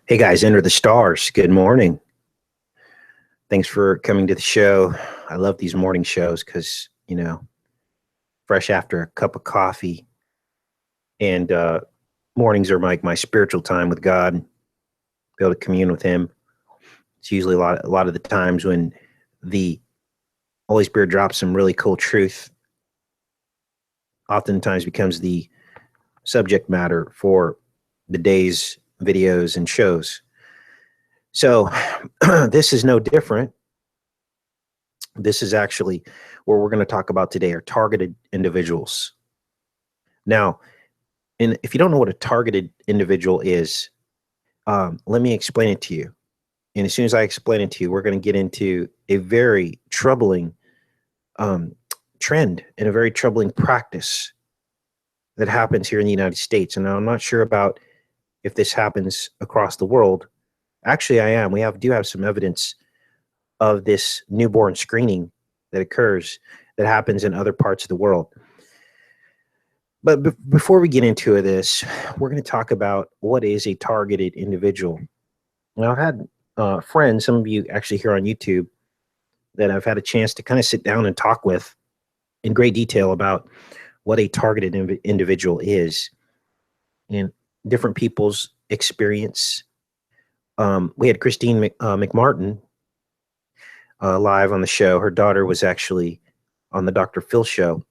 Hey guys, enter the stars. Good morning. Thanks for coming to the show. I love these morning shows because, fresh after a cup of coffee and mornings are like my spiritual time with God, be able to commune with Him. It's usually a lot of the times when the Holy Spirit drops some really cool truth, oftentimes becomes the subject matter for the day's videos and shows. So this is no different. This is actually what we're going to talk about today are targeted individuals. Now, and if you don't know what a targeted individual is, let me explain it to you. And as soon as I explain it to you, we're going to get into a very troubling trend and a very troubling practice that happens here in the United States. And I'm not sure about if this happens across the world. Actually, I am. Do have some evidence of this newborn screening that occurs that happens in other parts of the world. But before we get into this, we're going to talk about what is a targeted individual. Now, I've had friends, some of you actually here on YouTube, that I've had a chance to kind of sit down and talk with in great detail about what a targeted individual is and different people's experience. We had Christine McMartin live on the show. Her daughter was actually on the Dr. Phil show.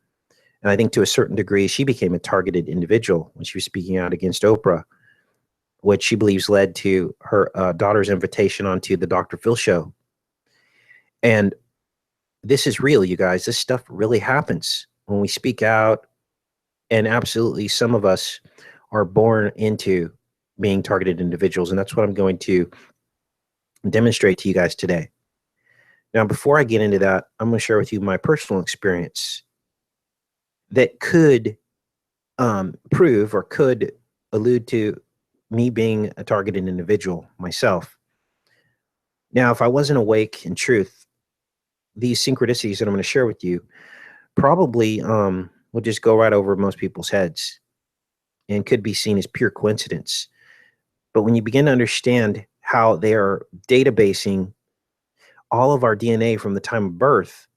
And I think to a certain degree, she became a targeted individual when she was speaking out against Oprah, which she believes led to her daughter's invitation onto the Dr. Phil show. And this is real, you guys. This stuff really happens when we speak out. And absolutely, some of us are born into being targeted individuals. And that's what I'm going to demonstrate to you guys today. Now, before I get into that, I'm going to share with you my personal experience that could prove or could allude to me being a targeted individual myself. Now, if I wasn't awake in truth, these synchronicities that I'm going to share with you probably will just go right over most people's heads and could be seen as pure coincidence. But when you begin to understand how they are databasing all of our DNA from the time of birth,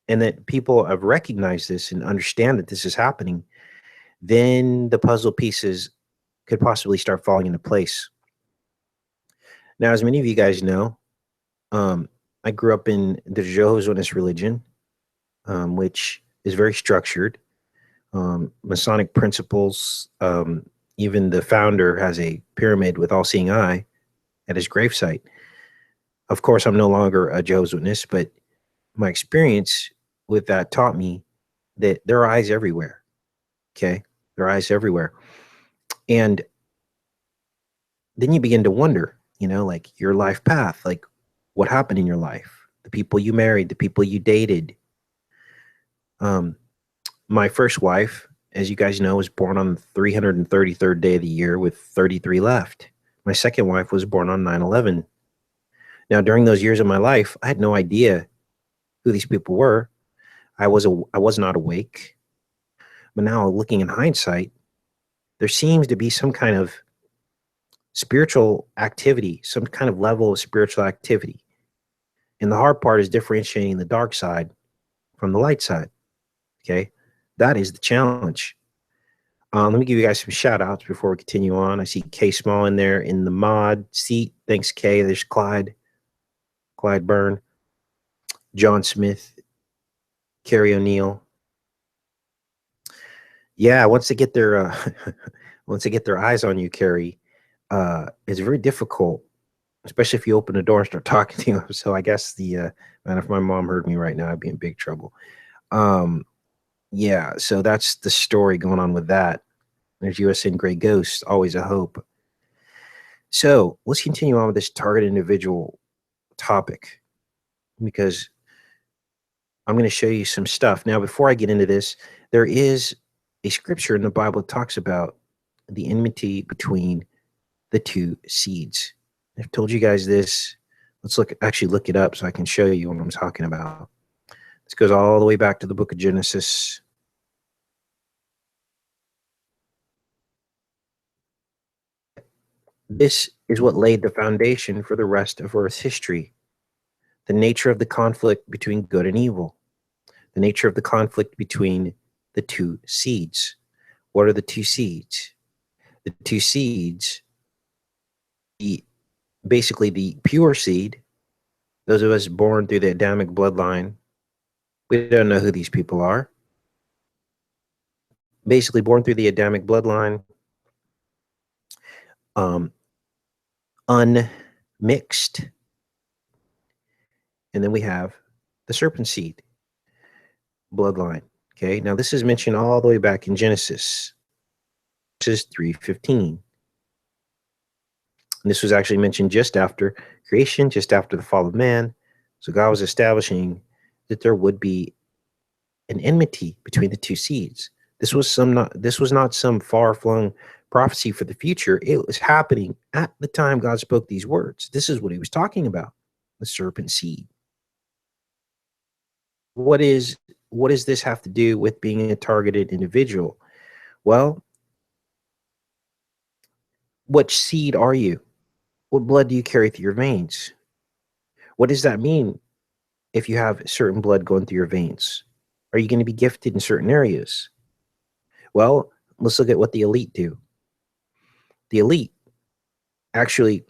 and that people have recognized this and understand that this is happening, then the puzzle pieces could possibly start falling into place. Now, as many of you guys know, I grew up in the Jehovah's Witness religion, which is very structured. Masonic principles, even the founder has a pyramid with all-seeing eye at his gravesite. Of course, I'm no longer a Jehovah's Witness, but my experience with that taught me that there are eyes everywhere. Okay, there are eyes everywhere. And then you begin to wonder, like your life path, like what happened in your life, the people you married, the people you dated. My first wife, as you guys know, was born on the 333rd day of the year with 33 left. My second wife was born on 9/11. Now, during those years of my life, I had no idea who these people were. I was not awake. But now, looking in hindsight, there seems to be some kind of spiritual activity, some kind of level of spiritual activity. And the hard part is differentiating the dark side from the light side. Okay, that is the challenge. Let me give you guys some shout outs before we continue on. I see K Small in there in the mod seat. Thanks, K. There's Clyde Byrne, John Smith, Carrie O'Neill. Yeah, once they get their eyes on you, Carrie, it's very difficult, especially if you open the door and start talking to them. So I guess man, if my mom heard me right now, I'd be in big trouble. Yeah, so that's the story going on with that. There's USN Gray Ghost, always a hope. So let's continue on with this target individual topic, because I'm going to show you some stuff. Now, before I get into this, there is a scripture in the Bible that talks about the enmity between the two seeds. I've told you guys this. Let's look it up so I can show you what I'm talking about. This goes all the way back to the book of Genesis. This is what laid the foundation for the rest of Earth's history. The nature of the conflict between good and evil. The nature of the conflict between the two seeds. What are the two seeds? The two seeds, basically the pure seed, those of us born through the Adamic bloodline, we don't know who these people are. Basically born through the Adamic bloodline, unmixed. And then we have the serpent seed bloodline. Okay, now this is mentioned all the way back in Genesis 3:15. And this was actually mentioned just after creation, just after the fall of man. So God was establishing that there would be an enmity between the two seeds. This was not some far-flung prophecy for the future. It was happening at the time God spoke these words. This is what he was talking about, the serpent seed. What does this have to do with being a targeted individual? Well, which seed are you? What blood do you carry through your veins? What does that mean if you have certain blood going through your veins? Are you going to be gifted in certain areas? Well, let's look at what the elite do. The elite actually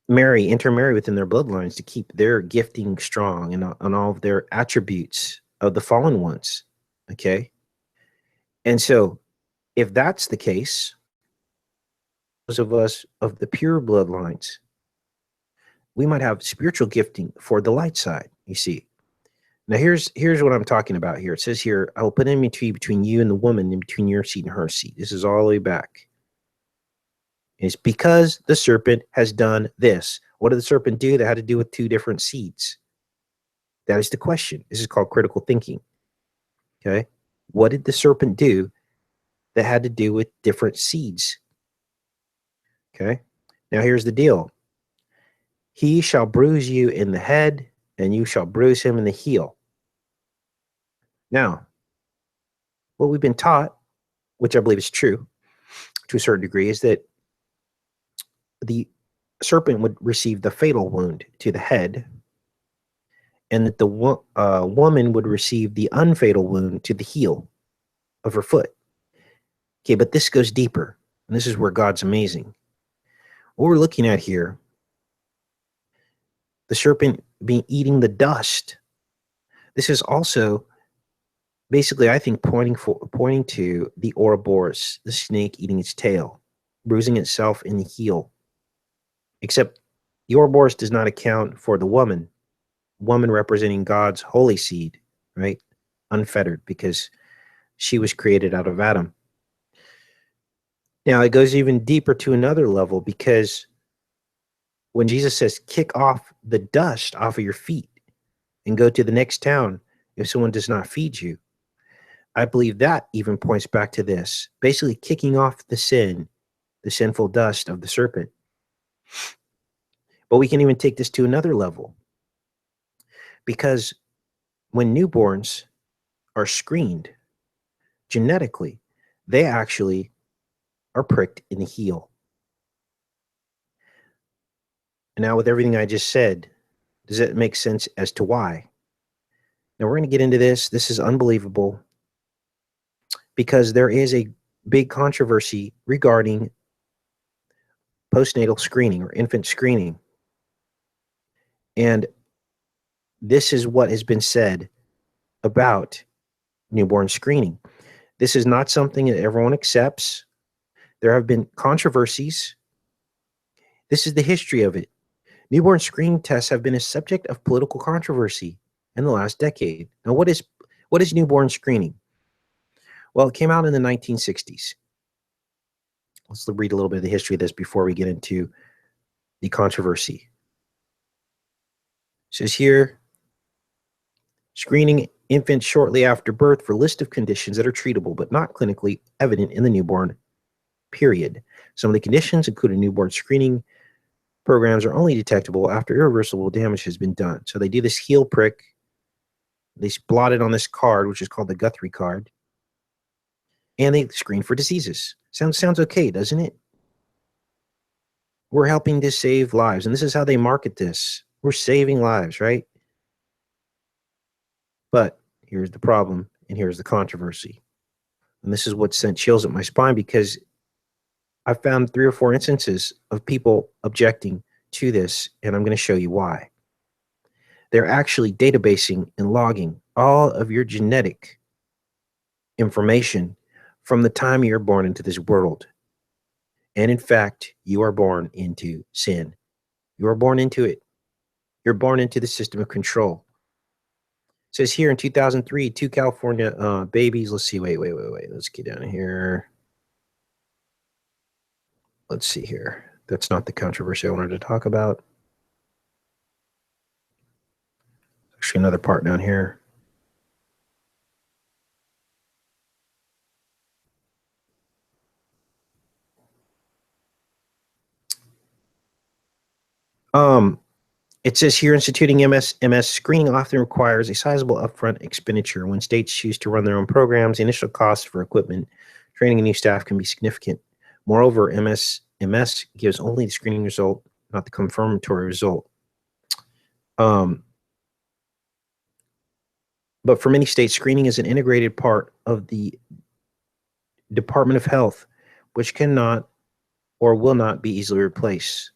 intermarry within their bloodlines to keep their gifting strong and on all of their attributes of the fallen ones. Okay. And so if that's the case, those of us of the pure bloodlines, we might have spiritual gifting for the light side, you see. Now here's what I'm talking about here. It says here, I will put enmity between you and the woman, and between your seed and her seed. This is all the way back. It's because the serpent has done this. What did the serpent do that had to do with two different seeds? That is the question. This is called critical thinking. Okay. What did the serpent do that had to do with different seeds? Okay. Now here's the deal. He shall bruise you in the head, and you shall bruise him in the heel. Now, what we've been taught, which I believe is true to a certain degree, is that the serpent would receive the fatal wound to the head, and that the woman would receive the unfatal wound to the heel of her foot. Okay, but this goes deeper, and this is where God's amazing. What we're looking at here, the serpent eating the dust, this is also basically, I think, pointing to the Ouroboros, the snake eating its tail, bruising itself in the heel. Except the Ouroboros does not account for the woman representing God's holy seed, right? Unfettered, because she was created out of Adam. Now, it goes even deeper to another level, because when Jesus says, kick off the dust off of your feet and go to the next town if someone does not feed you, I believe that even points back to this, basically kicking off the sinful dust of the serpent. But we can even take this to another level, because when newborns are screened genetically, they actually are pricked in the heel. And now, with everything I just said, does it make sense as to why? Now, we're going to get into this. This is unbelievable, because there is a big controversy regarding postnatal screening or infant screening. And this is what has been said about newborn screening. This is not something that everyone accepts. There have been controversies. This is the history of it. Newborn screening tests have been a subject of political controversy in the last decade. Now, what is newborn screening? Well, it came out in the 1960s. Let's read a little bit of the history of this before we get into the controversy. It says here, screening infants shortly after birth for a list of conditions that are treatable but not clinically evident in the newborn period. Some of the conditions, including newborn screening programs, are only detectable after irreversible damage has been done. So they do this heel prick. They blot it on this card, which is called the Guthrie card, and they screen for diseases. Sounds okay, doesn't it? We're helping to save lives, and this is how they market this. We're saving lives, right? But here's the problem, and here's the controversy. And this is what sent chills up my spine, because I found 3 or 4 instances of people objecting to this, and I'm going to show you why. They're actually databasing and logging all of your genetic information from the time you're born into this world. And in fact, you are born into sin. You are born into it. You're born into the system of control. It says here in 2003, 2 California babies. Let's see. Wait. Let's get down here. Let's see here. That's not the controversy I wanted to talk about. Actually, another part down here. It says here, instituting MS screening often requires a sizable upfront expenditure. When states choose to run their own programs, the initial costs for equipment, training, and new staff can be significant. Moreover, MS gives only the screening result, not the confirmatory result. But for many states, screening is an integrated part of the Department of Health, which cannot or will not be easily replaced.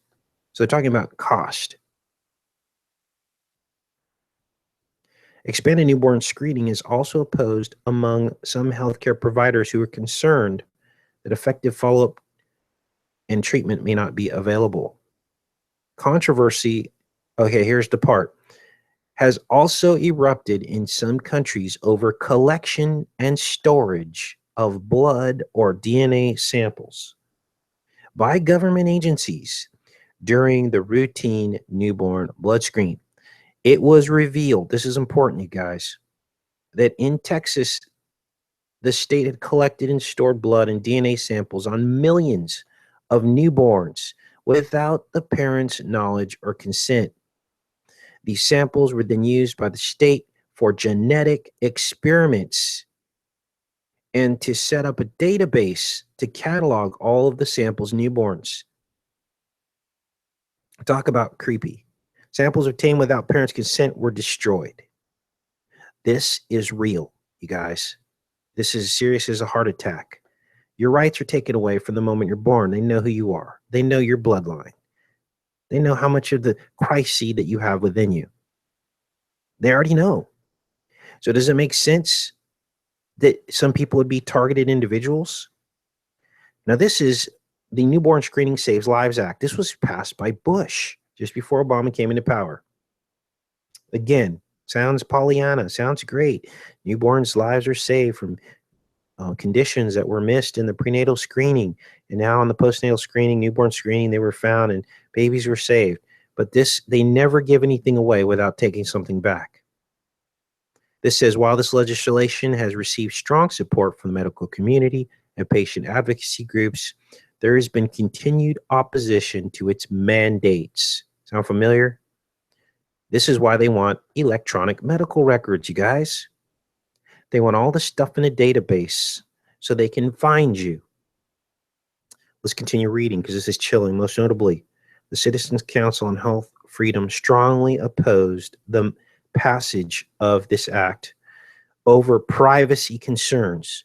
So they're talking about cost. Expanded newborn screening is also opposed among some healthcare providers who are concerned that effective follow-up and treatment may not be available. Controversy, okay, here's the part, has also erupted in some countries over collection and storage of blood or DNA samples by government agencies during the routine newborn blood screen. It was revealed, this is important, you guys, that in Texas, the state had collected and stored blood and DNA samples on millions of newborns without the parents' knowledge or consent. These samples were then used by the state for genetic experiments and to set up a database to catalog all of the samples' newborns. Talk about creepy. Samples obtained without parents' consent were destroyed. This is real, you guys. This is as serious as a heart attack. Your rights are taken away from the moment you're born. They know who you are. They know your bloodline. They know how much of the Christ seed that you have within you. They already know. So does it make sense that some people would be targeted individuals? Now, this is the Newborn Screening Saves Lives Act. This was passed by Bush just before Obama came into power. Again, sounds Pollyanna, sounds great. Newborns' lives are saved from conditions that were missed in the prenatal screening. And now on the postnatal screening, newborn screening, they were found and babies were saved. But they never give anything away without taking something back. This says, while this legislation has received strong support from the medical community and patient advocacy groups, there has been continued opposition to its mandates. Sound familiar? This is why they want electronic medical records, you guys. They want all the stuff in a database so they can find you. Let's continue reading because this is chilling. Most notably, the Citizens Council on Health Freedom strongly opposed the passage of this act over privacy concerns.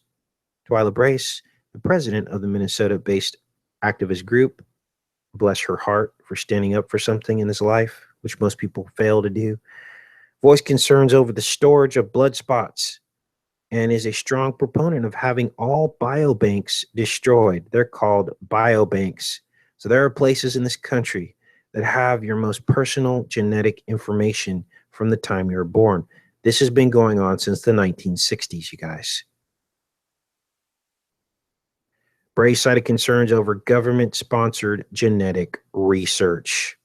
Twyla Brace, the president of the Minnesota-based activist group, bless her heart for standing up for something in this life, which most people fail to do, voiced concerns over the storage of blood spots and is a strong proponent of having all biobanks destroyed. They're called biobanks. So there are places in this country that have your most personal genetic information from the time you were born. This has been going on since the 1960s, you guys. Bray cited concerns over government-sponsored genetic research.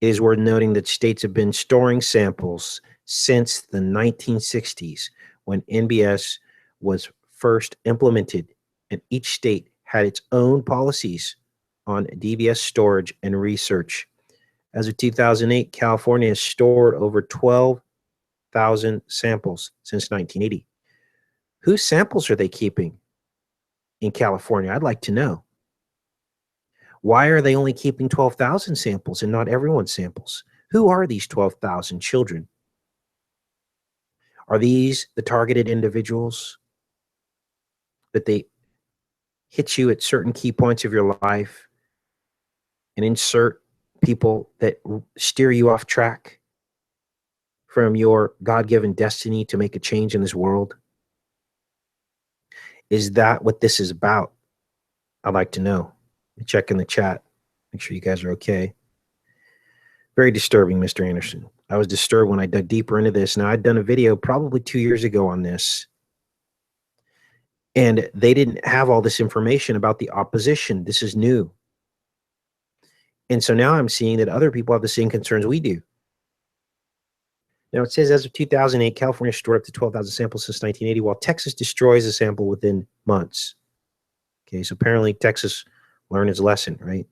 It is worth noting that states have been storing samples since the 1960s, when NBS was first implemented, and each state had its own policies on DBS storage and research. As of 2008, California has stored over 12,000 samples since 1980. Whose samples are they keeping? in California? I'd like to know. Why are they only keeping 12,000 samples and not everyone's samples? Who are these 12,000 children? Are these the targeted individuals that they hit you at certain key points of your life and insert people that steer you off track from your God-given destiny to make a change in this world? Is that what this is about? I'd like to know. Check in the chat. Make sure you guys are okay. Very disturbing, Mr. Anderson. I was disturbed when I dug deeper into this. Now, I'd done a video probably 2 years ago on this, and they didn't have all this information about the opposition. This is new. And so now I'm seeing that other people have the same concerns we do. Now, it says as of 2008, California stored up to 12,000 samples since 1980, while Texas destroys a sample within months. Okay, so apparently Texas learned its lesson, right?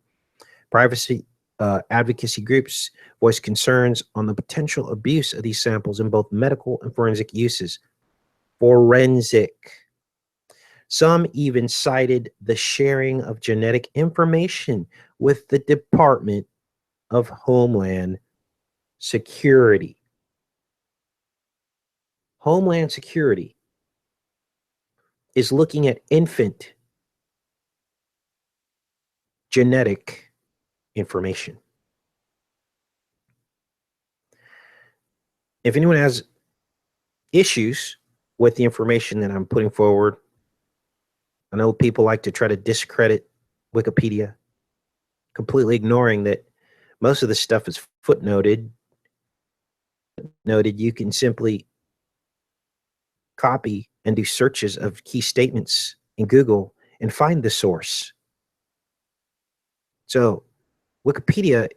Privacy advocacy groups voice concerns on the potential abuse of these samples in both medical and forensic uses. Forensic. Some even cited the sharing of genetic information with the Department of Homeland Security. Homeland Security is looking at infant genetic information. If anyone has issues with the information that I'm putting forward, I know people like to try to discredit Wikipedia, completely ignoring that most of this stuff is footnoted. You can simply copy and do searches of key statements in Google and find the source. So Wikipedia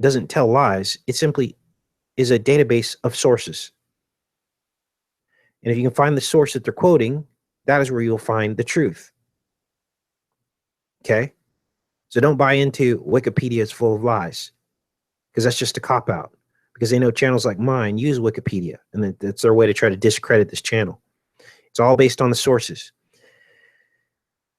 doesn't tell lies. It simply is a database of sources. And if you can find the source that they're quoting, that is where you'll find the truth. Okay? So don't buy into Wikipedia is full of lies, because that's just a cop-out. Because they know channels like mine use Wikipedia, and that's their way to try to discredit this channel. It's all based on the sources.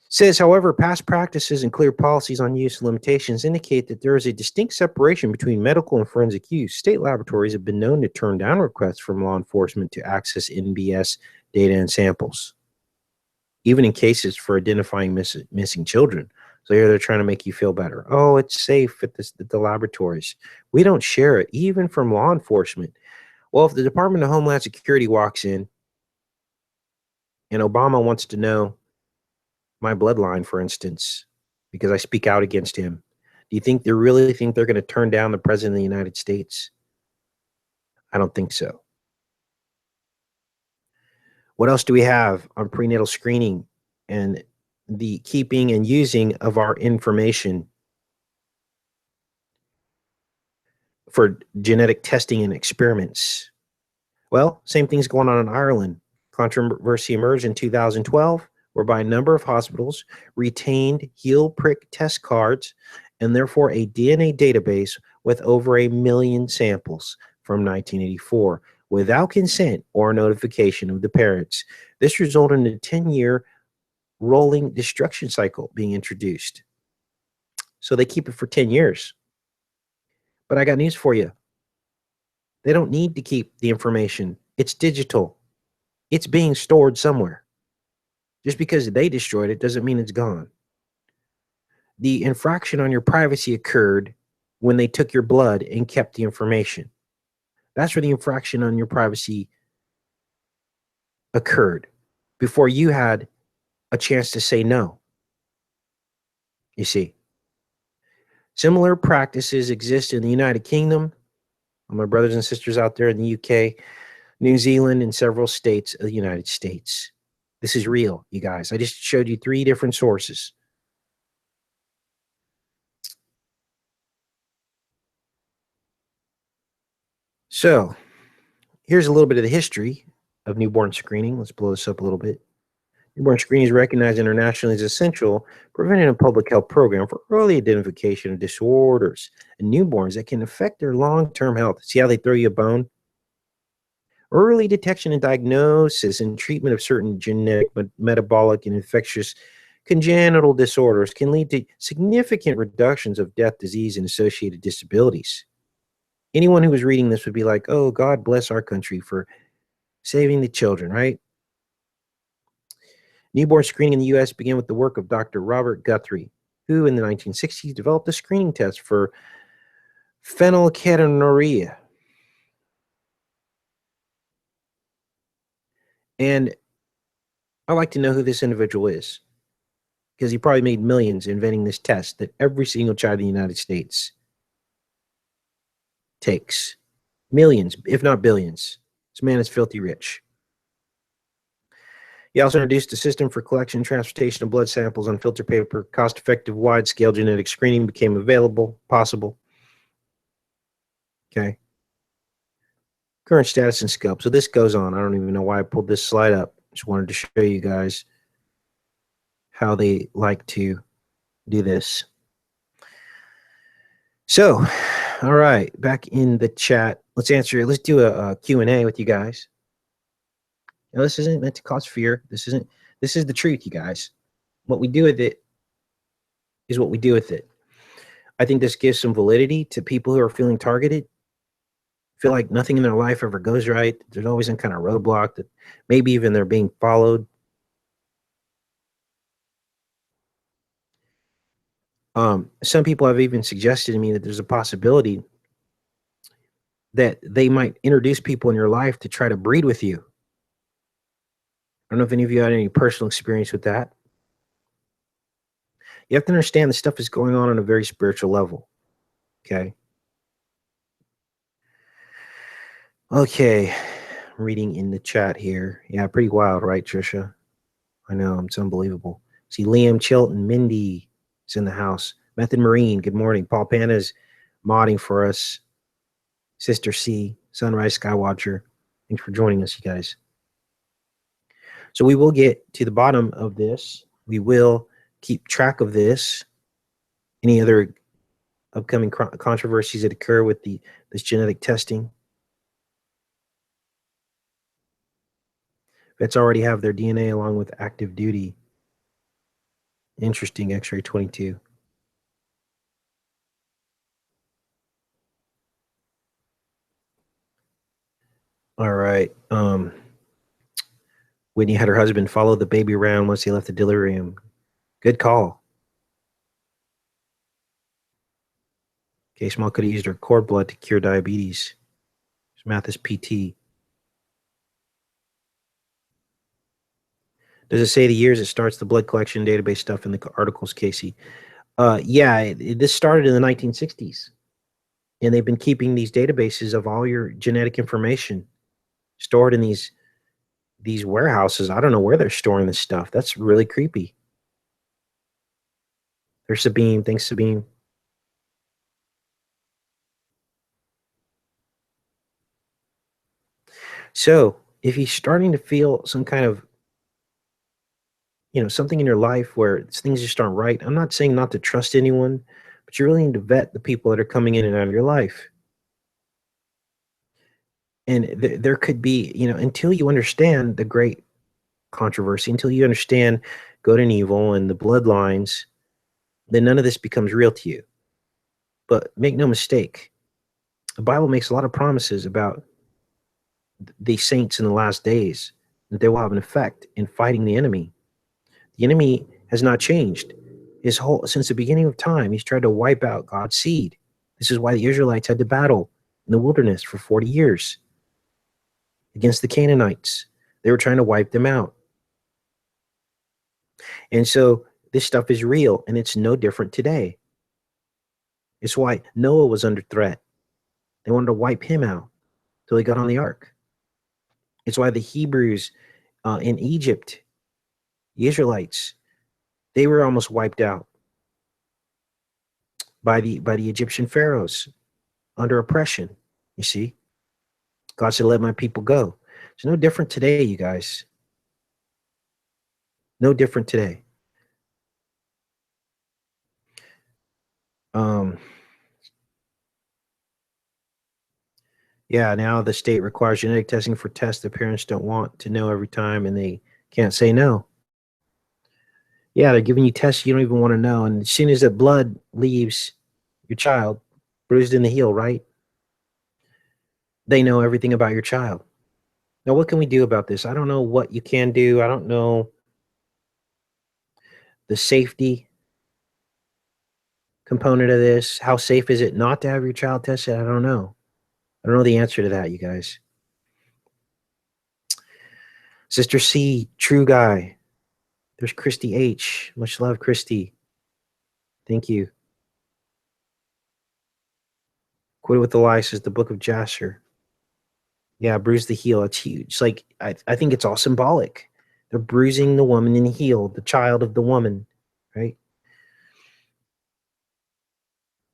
It says, however, past practices and clear policies on use limitations indicate that there is a distinct separation between medical and forensic use. State laboratories have been known to turn down requests from law enforcement to access NBS data and samples, even in cases for identifying missing children. So here they're trying to make you feel better. Oh, it's safe at the laboratories. We don't share it, even from law enforcement. Well, if the Department of Homeland Security walks in and Obama wants to know my bloodline, for instance, because I speak out against him, do you think they really think they're going to turn down the President of the United States? I don't think so. What else do we have on prenatal screening and the keeping and using of our information for genetic testing and experiments? Well, same thing's going on in Ireland. Controversy emerged in 2012, whereby a number of hospitals retained heel prick test cards and therefore a DNA database with over 1 million samples from 1984 without consent or notification of the parents. This resulted in a 10-year rolling destruction cycle being introduced. So they keep it for 10 years. But I got news for you. They don't need to keep the information. It's digital. It's being stored somewhere. Just because they destroyed it doesn't mean it's gone. The infraction on your privacy occurred when they took your blood and kept the information. That's where the infraction on your privacy occurred, before you had a chance to say no. You see, similar practices exist in the United Kingdom, my brothers and sisters out there in the UK, New Zealand, and several states of the United States. This is real, you guys. I just showed you 3 different sources. So here's a little bit of the history of newborn screening. Let's blow this up a little bit. Newborn screening is recognized internationally as essential, preventing a public health program for early identification of disorders in newborns that can affect their long-term health. See how they throw you a bone? Early detection and diagnosis and treatment of certain genetic, metabolic, and infectious Congenital disorders can lead to significant reductions of death, disease, and associated disabilities. Anyone who was reading this would be like, oh, God bless our country for saving the children, right? Newborn screening in the U.S. began with the work of Dr. Robert Guthrie, who in the 1960s developed a screening test for phenylketonuria. And I like to know who this individual is, because he probably made millions inventing this test that every single child in the United States takes. Millions, if not billions. This man is filthy rich. He also introduced a system for collection and transportation of blood samples on filter paper. Cost-effective, wide-scale genetic screening became possible. Okay. Current status and scope. So this goes on. I don't even know why I pulled this slide up. Just wanted to show you guys how they like to do this. So, all right, back in the chat. Let's do a Q&A with you guys. Now, this isn't meant to cause fear. This is the truth, you guys. What we do with it is what we do with it. I think this gives some validity to people who are feeling targeted, feel like nothing in their life ever goes right. There's always some kind of roadblock, that maybe even they're being followed. Some people have even suggested to me that there's a possibility that they might introduce people in your life to try to breed with you. I don't know if any of you had any personal experience with that. You have to understand this stuff is going on a very spiritual level. Okay. Okay. I'm reading in the chat here. Yeah, pretty wild, right, Trisha? I know, it's unbelievable. See, Liam, Chilton, Mindy is in the house. Method Marine, good morning. Paul Panna's modding for us. Sister C, Sunrise Skywatcher. Thanks for joining us, you guys. So we will get to the bottom of this. We will keep track of this. Any other upcoming controversies that occur with this genetic testing. Vets already have their DNA along with active duty. Interesting, X-ray 22. All right. Whitney had her husband follow the baby around once he left the delivery room. Good call. Okay, Small could have used her cord blood to cure diabetes. Mathis PT. Does it say the years it starts the blood collection database stuff in the articles, Casey? Yeah, this started in the 1960s. And they've been keeping these databases of all your genetic information stored in these warehouses. I don't know where they're storing this stuff. That's really creepy. There's Sabine. Thanks, Sabine. So if you're starting to feel some kind of, something in your life where things just aren't right, I'm not saying not to trust anyone, but you really need to vet the people that are coming in and out of your life. And there could be, until you understand the great controversy, until you understand good and evil and the bloodlines, then none of this becomes real to you. But make no mistake, the Bible makes a lot of promises about the saints in the last days, that they will have an effect in fighting the enemy. The enemy has not changed. Since the beginning of time, he's tried to wipe out God's seed. This is why the Israelites had to battle in the wilderness for 40 years against the Canaanites. They were trying to wipe them out. And so this stuff is real, and it's no different today. It's why Noah was under threat. They wanted to wipe him out till he got on the ark. It's why the Hebrews in Egypt, the Israelites, they were almost wiped out by the Egyptian pharaohs under oppression. You see, God said, "Let my people go." It's no different today, you guys. No different today. Yeah, now the state requires genetic testing for tests the parents don't want to know every time, and they can't say no. Yeah, they're giving you tests you don't even want to know. And as soon as that blood leaves your child, bruised in the heel, right? They know everything about your child. Now, what can we do about this? I don't know what you can do. I don't know the safety component of this. How safe is it not to have your child tested? I don't know. I don't know the answer to that, you guys. Sister C, true guy. There's Christy H. Much love, Christy. Thank you. Quit with the lie says the book of Jasher. Yeah, bruise the heel. It's huge. Like I think it's all symbolic. They're bruising the woman in the heel, the child of the woman, right?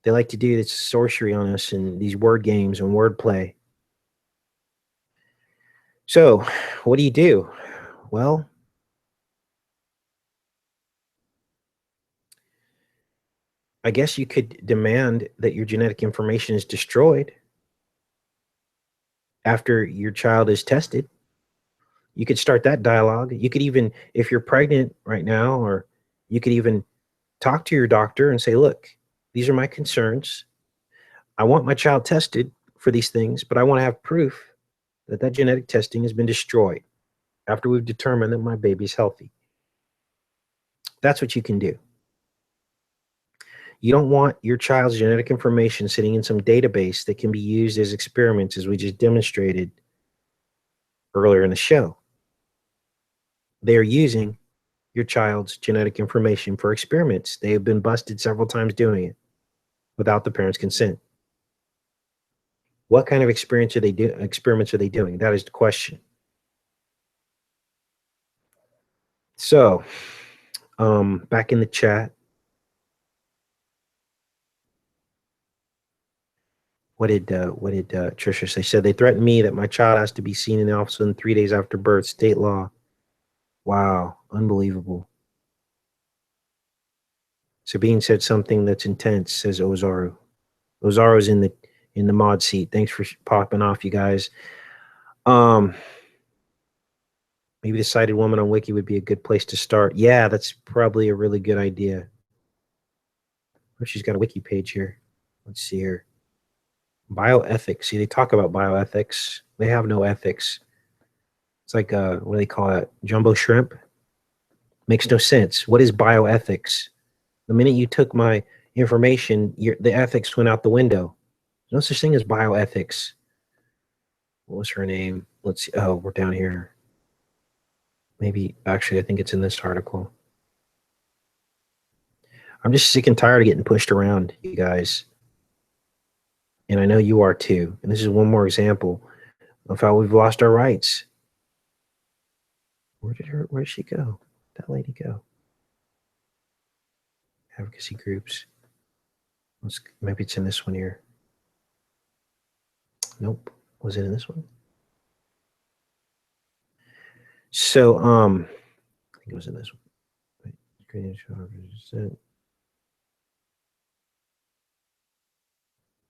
They like to do this sorcery on us and these word games and wordplay. So, what do? Well, I guess you could demand that your genetic information is destroyed after your child is tested. You could start that dialogue. You could even, if you're pregnant right now, or you could even talk to your doctor and say, look, these are my concerns. I want my child tested for these things, but I want to have proof that that genetic testing has been destroyed after we've determined that my baby's healthy. That's what you can do. You don't want your child's genetic information sitting in some database that can be used as experiments, as we just demonstrated earlier in the show. They are using your child's genetic information for experiments. They have been busted several times doing it without the parents' consent. What kind of experiments are they doing? That is the question. So, back in the chat, what did Trisha say? She said they threatened me that my child has to be seen in the office within 3 days after birth. State law. Wow, unbelievable. Sabine said something that's intense. Says Ozaru. Ozaru's in the mod seat. Thanks for popping off, you guys. Maybe the sighted woman on Wiki would be a good place to start. Yeah, that's probably a really good idea. Oh, she's got a Wiki page here. Let's see here. Bioethics. See, they talk about bioethics. They have no ethics. It's like, what do they call it? Jumbo shrimp? Makes no sense. What is bioethics? The minute you took my information, the ethics went out the window. No such thing as bioethics. What was her name? Let's see. Oh, we're down here. Maybe, actually, I think it's in this article. I'm just sick and tired of getting pushed around, you guys. And I know you are too. And this is one more example of how we've lost our rights. Where did she go? That lady go? Advocacy groups. Maybe it's in this one here. Nope. Was it in this one? So, I think it was in this one.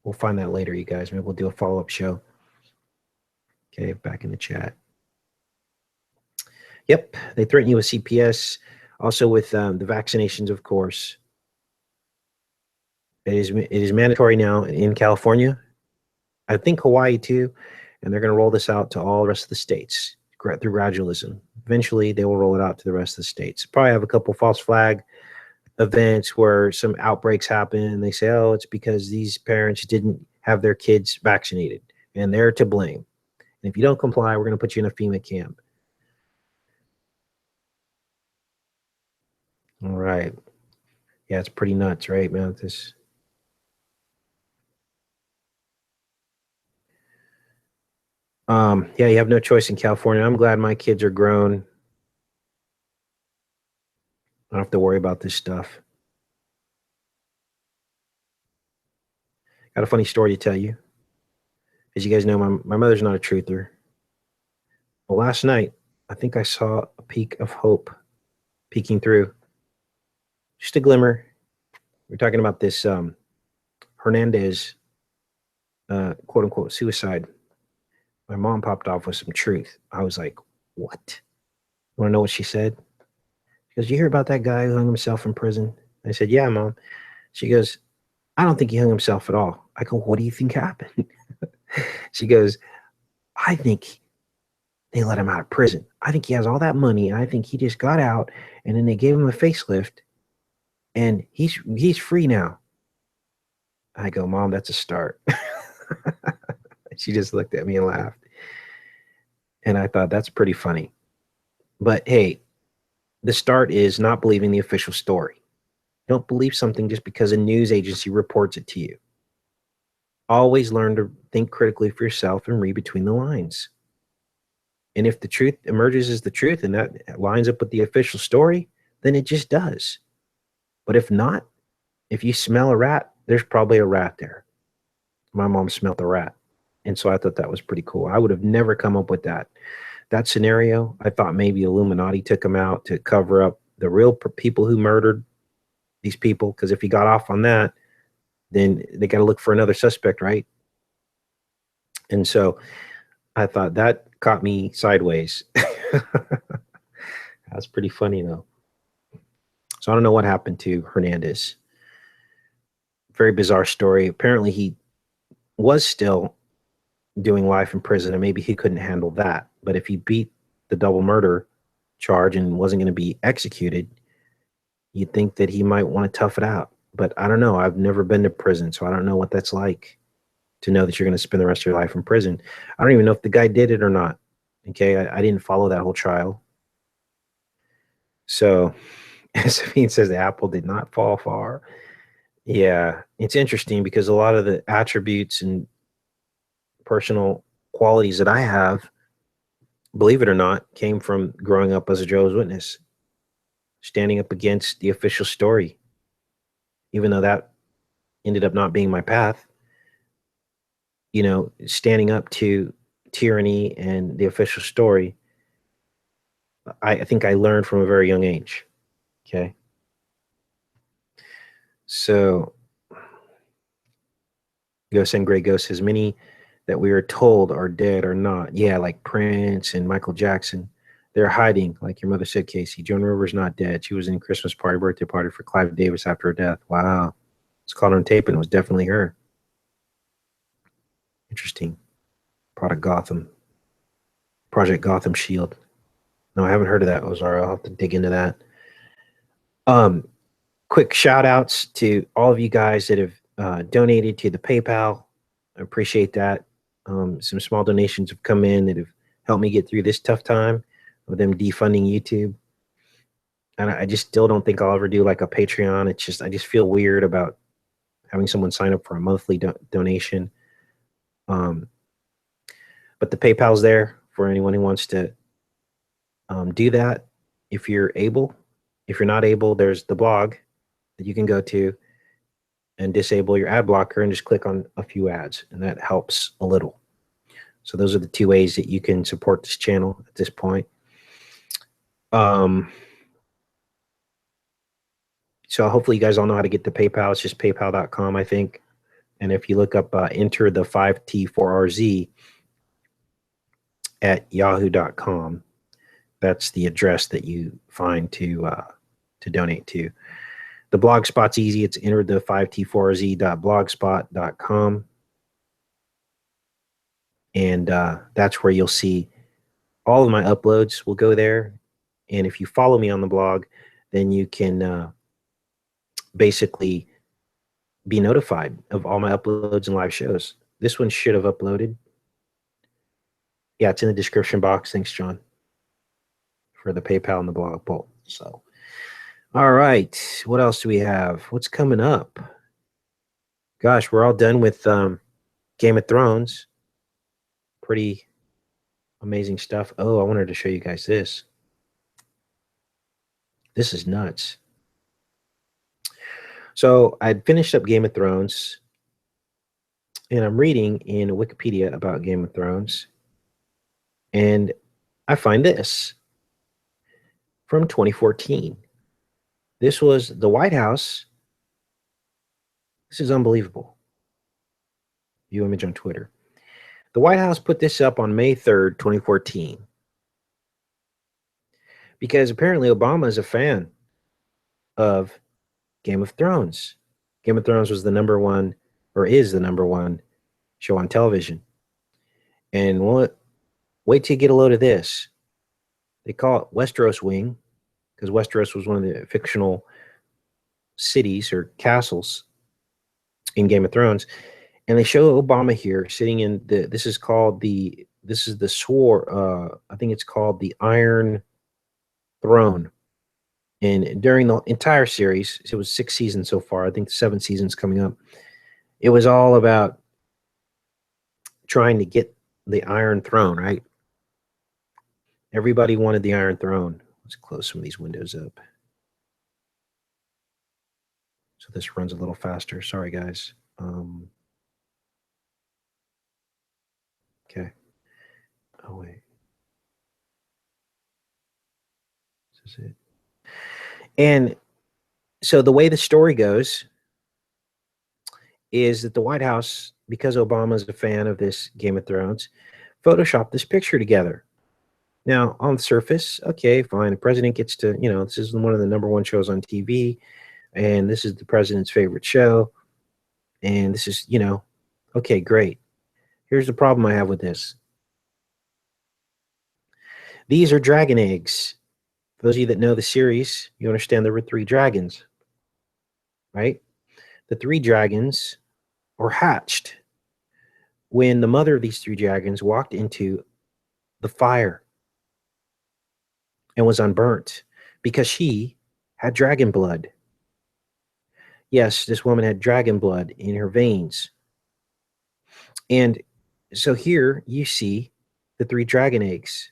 We'll find that later, you guys. Maybe we'll do a follow-up show. Okay, back in the chat. Yep, they threaten you with CPS, also with the vaccinations, of course. It is mandatory now in California. I think Hawaii too, and they're going to roll this out to all the rest of the states through gradualism. Eventually, they will roll it out to the rest of the states. Probably have a couple false flag events where some outbreaks happen, and they say, "Oh, it's because these parents didn't have their kids vaccinated, and they're to blame. And if you don't comply, we're going to put you in a FEMA camp." All right. Yeah, it's pretty nuts, right, man? This. Yeah, you have no choice in California. I'm glad my kids are grown. I don't have to worry about this stuff. Got a funny story to tell you. As you guys know, my mother's not a truther. Well, last night, I think I saw a peak of hope peeking through. Just a glimmer. We're talking about this Hernandez, quote unquote, suicide. My mom popped off with some truth. I was like, what? You want to know what she said? She goes, you hear about that guy who hung himself in prison? I said, yeah, Mom. She goes, I don't think he hung himself at all. I go, what do you think happened? She goes, I think they let him out of prison. I think he has all that money, and I think he just got out, and then they gave him a facelift, and he's free now. I go, Mom, that's a start. She just looked at me and laughed. And I thought, that's pretty funny. But hey, the start is not believing the official story. Don't believe something just because a news agency reports it to you. Always learn to think critically for yourself and read between the lines. And if the truth emerges as the truth and that lines up with the official story, then it just does. But if not, if you smell a rat, there's probably a rat there. My mom smelled a rat. And so I thought that was pretty cool. I would have never come up with that scenario. I thought maybe Illuminati took him out to cover up the real people who murdered these people. Because if he got off on that, then they got to look for another suspect, right? And so I thought that caught me sideways. That's pretty funny, though. So I don't know what happened to Hernandez. Very bizarre story. Apparently, he was still doing life in prison, and maybe he couldn't handle that. But if he beat the double murder charge and wasn't going to be executed, you'd think that he might want to tough it out. But I don't know. I've never been to prison, so I don't know what that's like to know that you're going to spend the rest of your life in prison. I don't even know if the guy did it or not. Okay, I didn't follow that whole trial. So, as Sabine says, the apple did not fall far. Yeah, it's interesting because a lot of the attributes and personal qualities that I have, believe it or not, came from growing up as a Jehovah's Witness, standing up against the official story, even though that ended up not being my path. You know, standing up to tyranny and the official story, I think I learned from a very young age. Okay. So, Ghost and Gray Ghost says, many that we are told are dead are not. Yeah, like Prince and Michael Jackson. They're hiding, like your mother said, Casey. Joan Rivers not dead. She was in Christmas party, birthday party for Clive Davis after her death. Wow. It's caught on tape and it was definitely her. Interesting. Project Gotham Shield. No, I haven't heard of that, Ozara. I'll have to dig into that. Quick shout outs to all of you guys that have donated to the PayPal. I appreciate that. Some small donations have come in that have helped me get through this tough time of them defunding YouTube. And I just still don't think I'll ever do like a Patreon. It's just, I just feel weird about having someone sign up for a monthly donation. But the PayPal's there for anyone who wants to do that. If you're able, if you're not able, there's the blog that you can go to and disable your ad blocker and just click on a few ads, and that helps a little. So those are the two ways that you can support this channel at this point. So hopefully you guys all know how to get to PayPal. It's just paypal.com, I think. And if you look up enter the 5T4RZ at yahoo.com, that's the address that you find to donate to. The blog spot's easy. It's enter the 5T4Z.blogspot.com. And that's where you'll see all of my uploads will go there. And if you follow me on the blog, then you can basically be notified of all my uploads and live shows. This one should have uploaded. Yeah, it's in the description box. Thanks, John, for the PayPal and the blog poll. So, all right. What else do we have? What's coming up? Gosh, we're all done with Game of Thrones. Pretty amazing stuff. Oh, I wanted to show you guys this. This is nuts. So I'd finished up Game of Thrones, and I'm reading in Wikipedia about Game of Thrones, and I find this from 2014. This was the White House. This is unbelievable. View image on Twitter. The White House put this up on May 3rd, 2014. Because apparently Obama is a fan of Game of Thrones. Game of Thrones was the number one, or is the number one show on television. And wait till you get a load of this. They call it Westeros Wing because Westeros was one of the fictional cities or castles in Game of Thrones. And they show Obama here sitting in this is the sword, I think it's called the Iron Throne. And during the entire series, it was 6 seasons so far. I think 7 seasons coming up. It was all about trying to get the Iron Throne, right? Everybody wanted the Iron Throne. Let's close some of these windows up. So this runs a little faster. Sorry, guys. Okay. Oh, wait. This is it. And so the way the story goes is that the White House, because Obama's a fan of this Game of Thrones, photoshopped this picture together. Now, on the surface, okay, fine. The president gets to, this is one of the number one shows on TV, and this is the president's favorite show. And this is, okay, great. Here's the problem I have with this. These are dragon eggs. For those of you that know the series, you understand there were 3 dragons, right? The 3 dragons were hatched when the mother of these 3 dragons walked into the fire and was unburnt because she had dragon blood. Yes, this woman had dragon blood in her veins. And so here you see the 3 dragon eggs.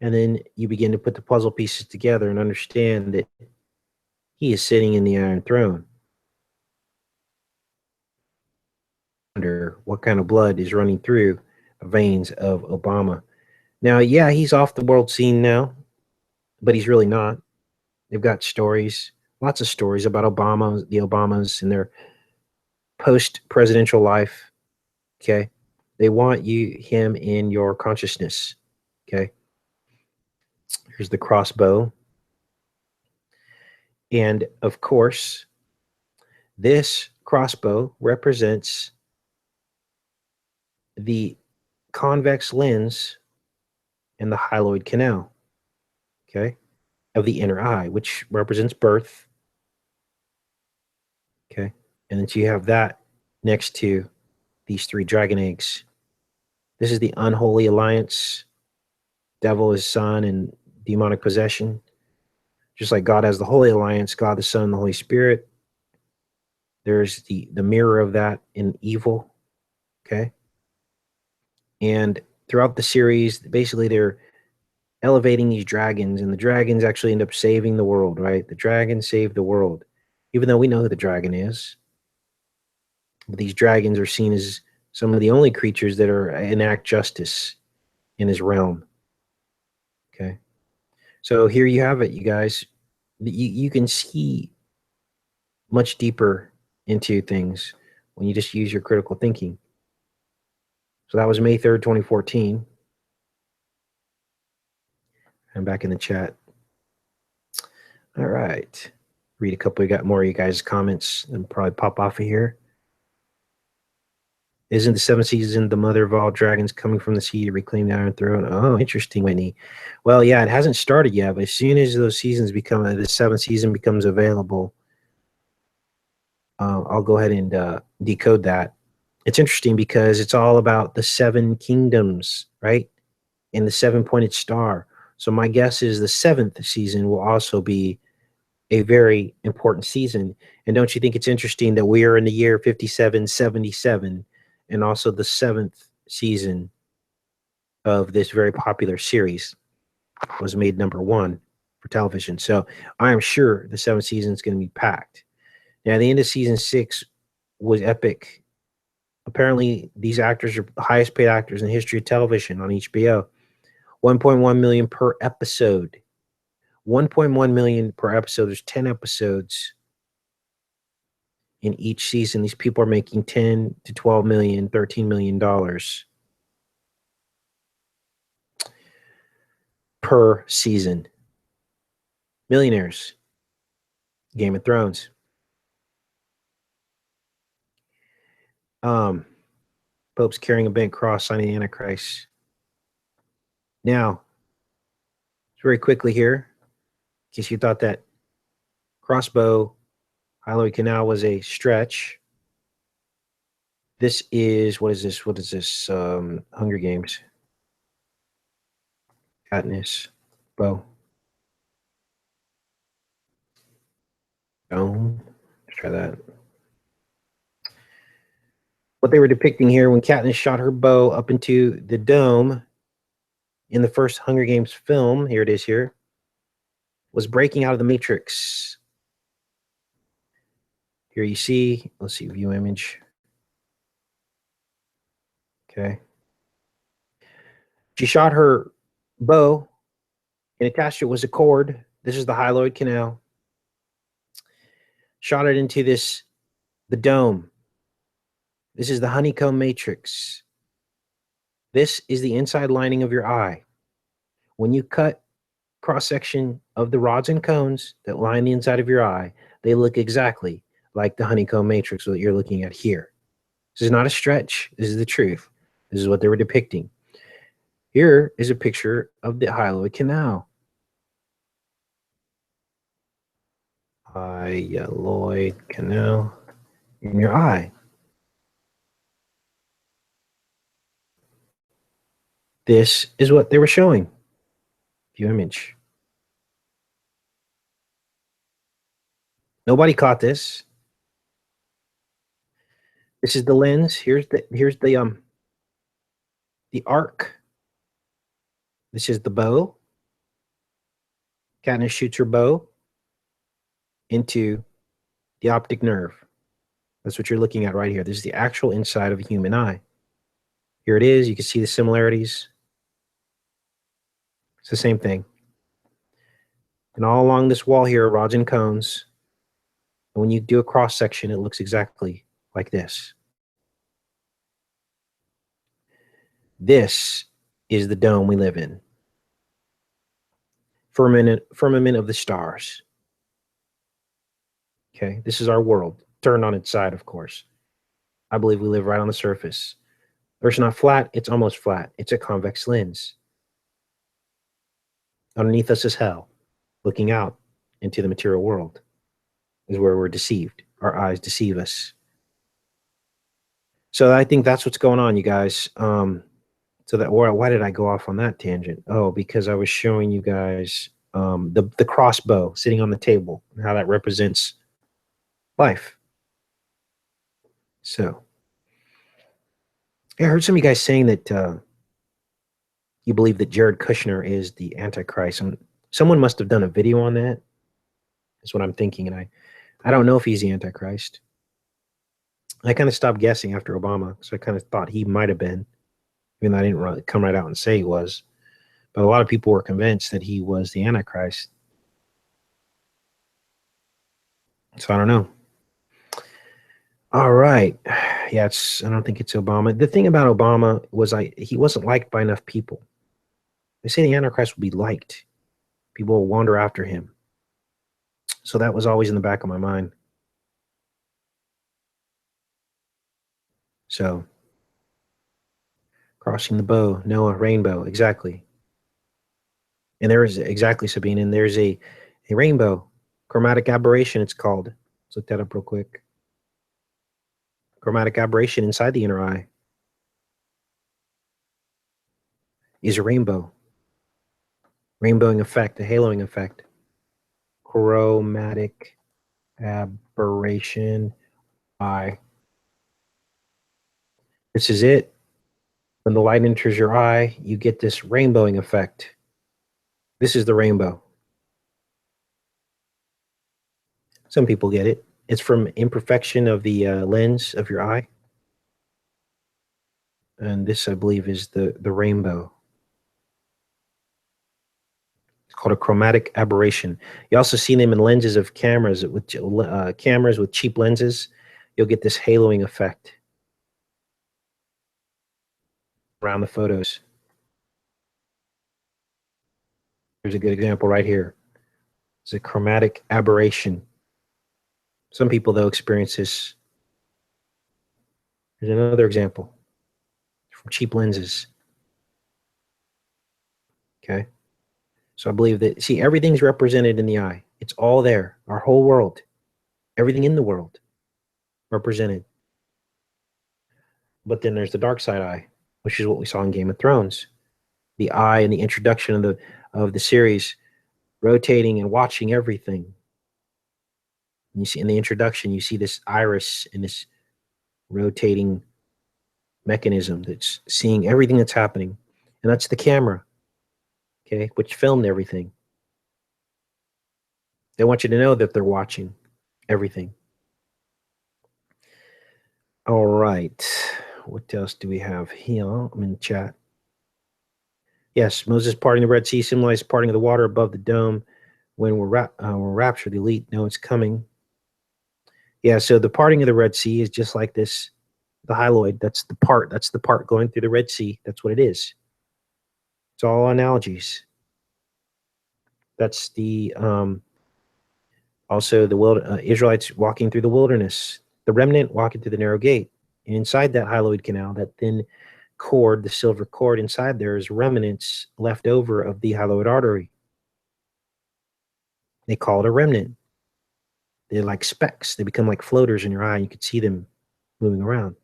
And then you begin to put the puzzle pieces together and understand that he is sitting in the Iron Throne. Wonder what kind of blood is running through the veins of Obama. Now, yeah, he's off the world scene now, but he's really not. They've got stories, lots of stories about Obama, the Obamas, and their post-presidential life. Okay, they want him in your consciousness. Okay, here's the crossbow, and of course, this crossbow represents the convex lens and the hyaloid canal. Okay, of the inner eye, which represents birth. Okay, and then so you have that next to these 3 dragon eggs. This is the unholy alliance. Devil is son and demonic possession. Just like God has the holy alliance, God the Son, the Holy Spirit. There's the mirror of that in evil. Okay. And throughout the series, basically they're elevating these dragons, and the dragons actually end up saving the world, right? The dragons save the world, even though we know who the dragon is. But these dragons are seen as some of the only creatures that enact justice in his realm. Okay. So here you have it, you guys. You can see much deeper into things when you just use your critical thinking. So that was May 3rd, 2014. I'm back in the chat. All right. Read a couple. We got more of you guys' comments and probably pop off of here. Isn't the 7th season the mother of all dragons coming from the sea to reclaim the Iron Throne? Oh, interesting, Whitney. Well, yeah, it hasn't started yet, but as soon as those seasons become, the 7th season becomes available, I'll go ahead and decode that. It's interesting because it's all about the 7 kingdoms, right? And the 7-pointed star. So my guess is the 7th season will also be a very important season. And don't you think it's interesting that we are in the year 5777 and also the 7th season of this very popular series was made number 1 for television. So I am sure the 7th season is going to be packed. Now, the end of season 6 was epic. Apparently, these actors are the highest paid actors in the history of television on HBO. 1.1 million per episode. 1.1 million per episode. There's 10 episodes in each season. These people are making 10 to 12 million, $13 million per season. Millionaires. Game of Thrones. Pope's carrying a bent cross, signing the Antichrist. Now, very quickly here, in case you thought that crossbow hyaloid canal was a stretch. This is, what is this? What is this? Hunger Games. Katniss. Bow. Dome. Let's try that. What they were depicting here when Katniss shot her bow up into the dome in the first Hunger Games film, here it is here, was breaking out of the Matrix. Here you see, let's see, view image. Okay. She shot her bow and attached it was a cord. This is the hyaloid canal. Shot it into the dome. This is the honeycomb matrix. This is the inside lining of your eye. When you cut cross-section of the rods and cones that line the inside of your eye, they look exactly like the honeycomb matrix that you're looking at here. This is not a stretch. This is the truth. This is what they were depicting. Here is a picture of the hyaloid canal. Hyaloid canal in your eye. This is what they were showing. View image. Nobody caught this. This is the lens. Here's the arc. This is the bow. Katniss shoots her bow into the optic nerve. That's what you're looking at right here. This is the actual inside of a human eye. Here it is. You can see the similarities. It's the same thing. And all along this wall here, rods and cones. And when you do a cross section, it looks exactly like this. This is the dome we live in. Firmament of the stars. Okay, this is our world, turned on its side, of course. I believe we live right on the surface. Earth's not flat, it's almost flat. It's a convex lens. Underneath us is hell. Looking out into the material world is where we're deceived. Our eyes deceive us. So I think that's what's going on, you guys. Why did I go off on that tangent? Oh, because I was showing you guys the crossbow sitting on the table and how that represents life. So I heard some of you guys saying that you believe that Jared Kushner is the Antichrist. And someone must have done a video on that. That's what I'm thinking. And I don't know if he's the Antichrist. I kind of stopped guessing after Obama. So I kind of thought he might have been, even though I didn't really come right out and say he was. But a lot of people were convinced that he was the Antichrist. So I don't know. All right. Yeah, I don't think it's Obama. The thing about Obama was he wasn't liked by enough people. They say the Antichrist will be liked. People will wander after him. So that was always in the back of my mind. So, crossing the bow, Noah, rainbow, exactly. And there is, exactly, Sabine, and there's a rainbow, chromatic aberration, it's called. Let's look that up real quick. Chromatic aberration inside the inner eye is a rainbow. Rainbowing effect, a haloing effect. Chromatic aberration eye. This is it. When the light enters your eye, you get this rainbowing effect. This is the rainbow. Some people get it. It's from imperfection of the lens of your eye. And this, I believe, is the rainbow. It's called a chromatic aberration. You also see them in lenses of cameras with cheap lenses. You'll get this haloing effect around the photos. Here's a good example right here. It's a chromatic aberration. Some people, though, experience this. Here's another example from cheap lenses. Okay. So I believe that, see, everything's represented in the eye. It's all there. Our whole world, everything in the world represented. But then there's the dark side eye, which is what we saw in Game of Thrones. The eye and the introduction of the series rotating and watching everything. And you see in the introduction, you see this iris and this rotating mechanism that's seeing everything that's happening. And that's the camera, okay, which filmed everything. They want you to know that they're watching everything. All right. What else do we have here? I'm in the chat. Yes, Moses parting the Red Sea symbolizes parting of the water above the dome. When we're raptured, the elite know it's coming. Yeah, so the parting of the Red Sea is just like this, the hyaloid. That's the part going through the Red Sea. That's what it is. It's all analogies. That's the also the Israelites walking through the wilderness, the remnant walking through the narrow gate. And inside that hyaloid canal, that thin cord, the silver cord inside there is remnants left over of the hyaloid artery. They call it a remnant. They're like specks. They become like floaters in your eye. You could see them moving around.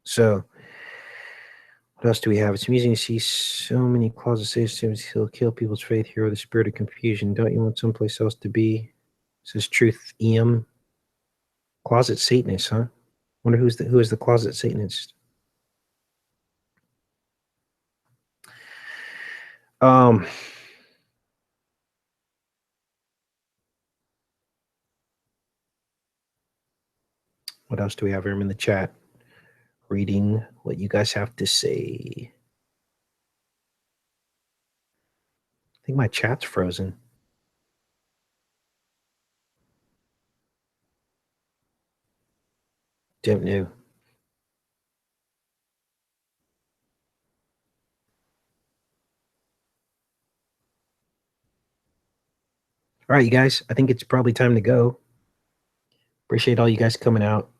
So what else do we have? It's amusing to see so many clauses say he'll kill people's faith here with a spirit of confusion. Don't you want someplace else to be? Says Truth EM. Closet Satanist, huh? Wonder who is the closet Satanist? What else do we have here? I'm in the chat reading what you guys have to say. I think my chat's frozen. Don't know. All right, you guys, I think it's probably time to go. Appreciate all you guys coming out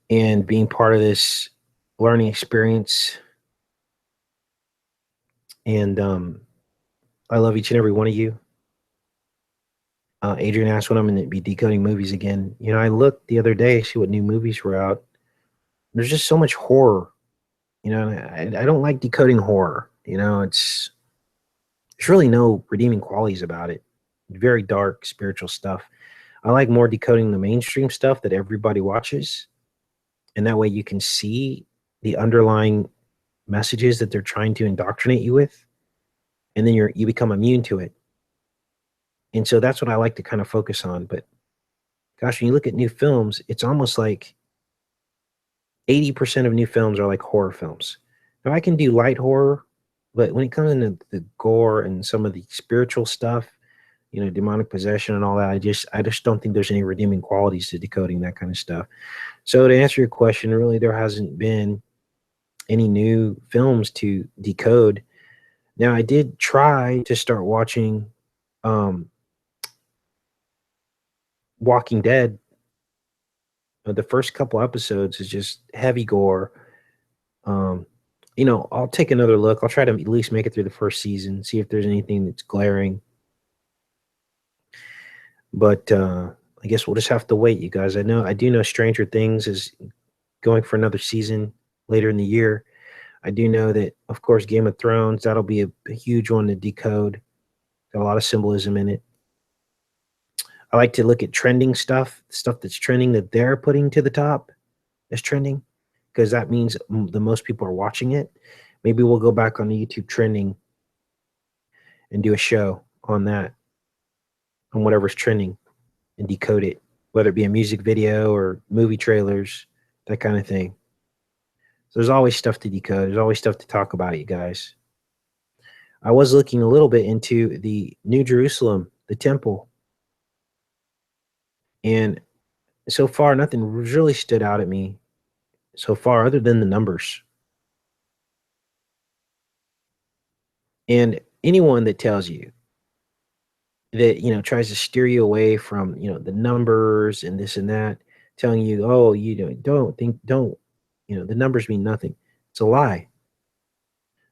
and being part of this learning experience. And I love each and every one of you. Adrian asked when I'm going to be decoding movies again. You know, I looked the other day, see what new movies were out. There's just so much horror. You know, I don't like decoding horror. You know, there's really no redeeming qualities about it. Very dark, spiritual stuff. I like more decoding the mainstream stuff that everybody watches. And that way you can see the underlying messages that they're trying to indoctrinate you with. And then you become immune to it. And so that's what I like to kind of focus on. But gosh, when you look at new films, it's almost like 80% of new films are like horror films. Now I can do light horror, but when it comes into the gore and some of the spiritual stuff, you know, demonic possession and all that, I just don't think there's any redeeming qualities to decoding that kind of stuff. So to answer your question, really there hasn't been any new films to decode. Now I did try to start watching Walking Dead. The first couple episodes is just heavy gore. You know, I'll take another look. I'll try to at least make it through the first season, see if there's anything that's glaring. But I guess we'll just have to wait, you guys. I do know Stranger Things is going for another season later in the year. I do know that, of course, Game of Thrones, that'll be a huge one to decode. Got a lot of symbolism in it. I like to look at trending stuff that's trending that they're putting to the top as trending, because that means the most people are watching it. Maybe we'll go back on the YouTube trending and do a show on that, on whatever's trending, and decode it, whether it be a music video or movie trailers, that kind of thing. So there's always stuff to decode. There's always stuff to talk about, you guys. I was looking a little bit into the New Jerusalem, the temple, and so far nothing really stood out at me so far other than the numbers. And anyone that tells you that, tries to steer you away from, the numbers and this and that, telling you, oh, don't, the numbers mean nothing. It's a lie.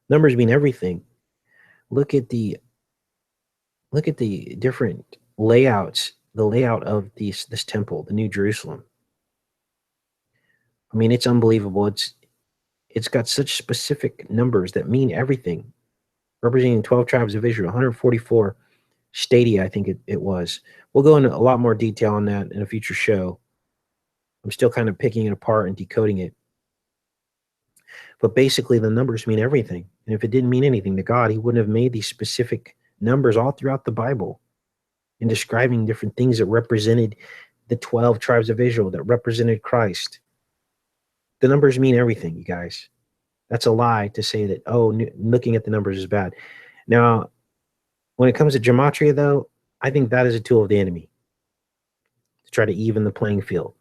Numbers mean everything. Look at the different layouts, the layout of this temple, the New Jerusalem. I mean, it's unbelievable. It's got such specific numbers that mean everything, representing 12 tribes of Israel, 144 stadia, I think it was. We'll go into a lot more detail on that in a future show. I'm still kind of picking it apart and decoding it. But basically, the numbers mean everything. And if it didn't mean anything to God, he wouldn't have made these specific numbers all throughout the Bible in describing different things that represented the 12 tribes of Israel, that represented Christ. The numbers mean everything, you guys. That's a lie to say that, oh, looking at the numbers is bad. Now, when it comes to gematria, though, I think that is a tool of the enemy to try to even the playing field.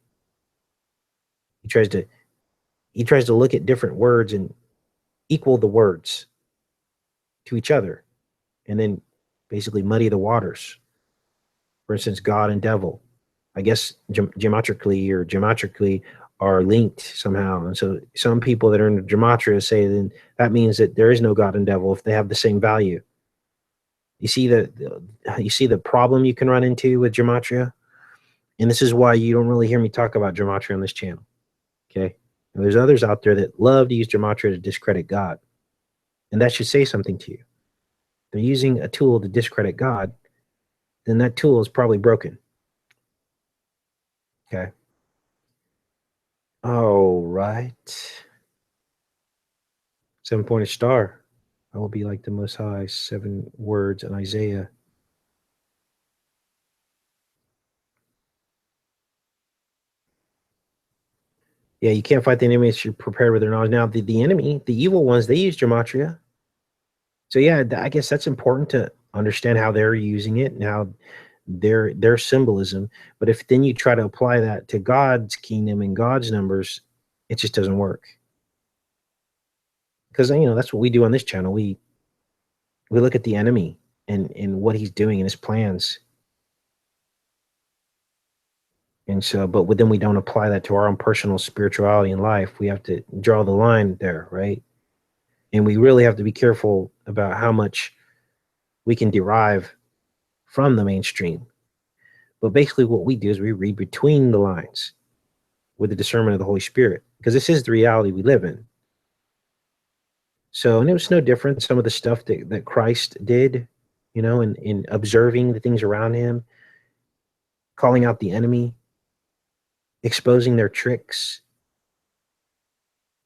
He tries to look at different words and equal the words to each other, and then basically muddy the waters. For instance, God and devil, I guess geometrically are linked somehow. And so some people that are in gematria say then that means that there is no God and devil if they have the same value. You see the problem you can run into with gematria? And this is why you don't really hear me talk about gematria on this channel. Okay? And there's others out there that love to use gematria to discredit God. And that should say something to you. They're using a tool to discredit God, then that tool is probably broken. Okay. All right. 7-pointed star. I will be like the Most High. 7 words in Isaiah. Yeah, you can't fight the enemy unless you're prepared with their knowledge. Now, the enemy, the evil ones, they use gematria. So yeah, I guess that's important to understand how they're using it and how their symbolism. But if then you try to apply that to God's kingdom and God's numbers, it just doesn't work. Because that's what we do on this channel. We look at the enemy and what he's doing and his plans. And so, but then we don't apply that to our own personal spirituality in life. We have to draw the line there, right? And we really have to be careful about how much we can derive from the mainstream. But basically what we do is we read between the lines with the discernment of the Holy Spirit, because this is the reality we live in. So, and it was no different. Some of the stuff that Christ did, in observing the things around him, calling out the enemy, exposing their tricks,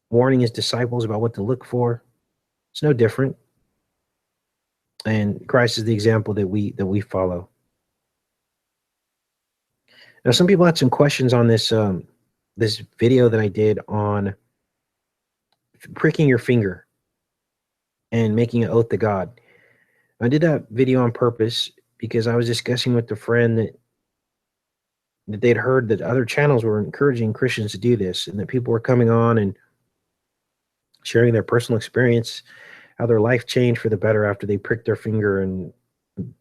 warning his disciples about what to look for. It's no different. And Christ is the example that we follow. Now, some people had some questions on this this video that I did on pricking your finger and making an oath to God. I did that video on purpose because I was discussing with a friend that they'd heard that other channels were encouraging Christians to do this, and that people were coming on and sharing their personal experience, how their life changed for the better after they pricked their finger and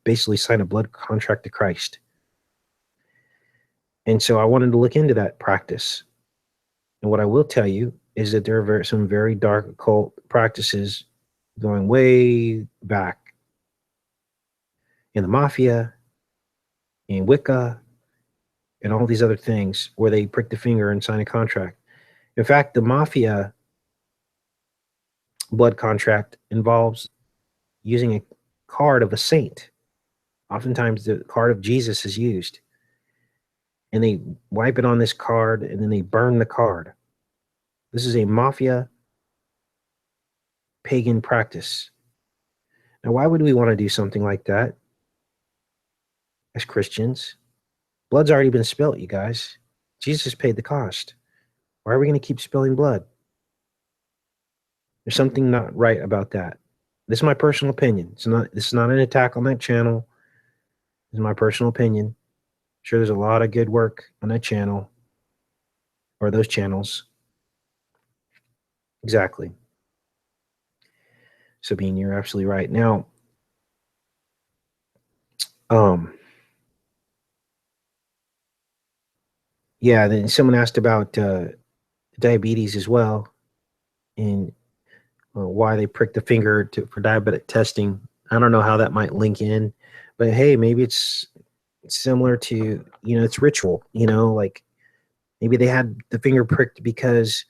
basically signed a blood contract to Christ. And so I wanted to look into that practice. And what I will tell you is that there are some very dark occult practices going way back in the mafia, in Wicca, and all these other things where they prick the finger and sign a contract. In fact, the mafia blood contract involves using a card of a saint. Oftentimes the card of Jesus is used. And they wipe it on this card and then they burn the card. This is a mafia pagan practice. Now, why would we want to do something like that as Christians? Blood's already been spilt, you guys. Jesus paid the cost. Why are we going to keep spilling blood? There's something not right about that. This is my personal opinion. This is not an attack on that channel. This is my personal opinion. I'm sure there's a lot of good work on that channel or those channels. Exactly. Sabine, you're absolutely right. Now, Yeah, then someone asked about diabetes as well, and why they prick the finger for diabetic testing. I don't know how that might link in, but hey, maybe it's similar to, it's ritual, like maybe they had the finger pricked because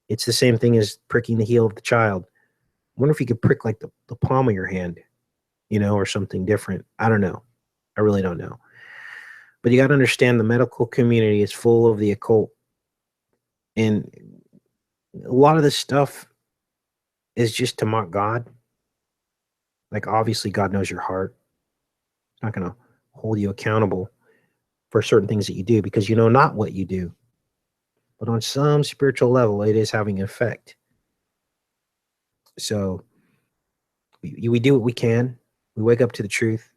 it's the same thing as pricking the heel of the child. I wonder if you could prick like the palm of your hand, or something different. I don't know. I really don't know. But you got to understand the medical community is full of the occult. And a lot of this stuff is just to mock God. Like, obviously, God knows your heart. He's not going to hold you accountable for certain things that you do because you know not what you do. But on some spiritual level, it is having an effect. So we do what we can. We wake up to the truth.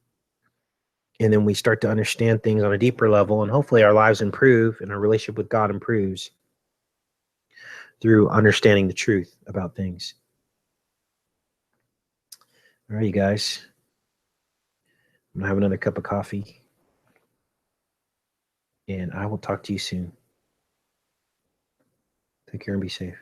And then we start to understand things on a deeper level. And hopefully our lives improve and our relationship with God improves through understanding the truth about things. All right, you guys. I'm going to have another cup of coffee. And I will talk to you soon. Take care and be safe.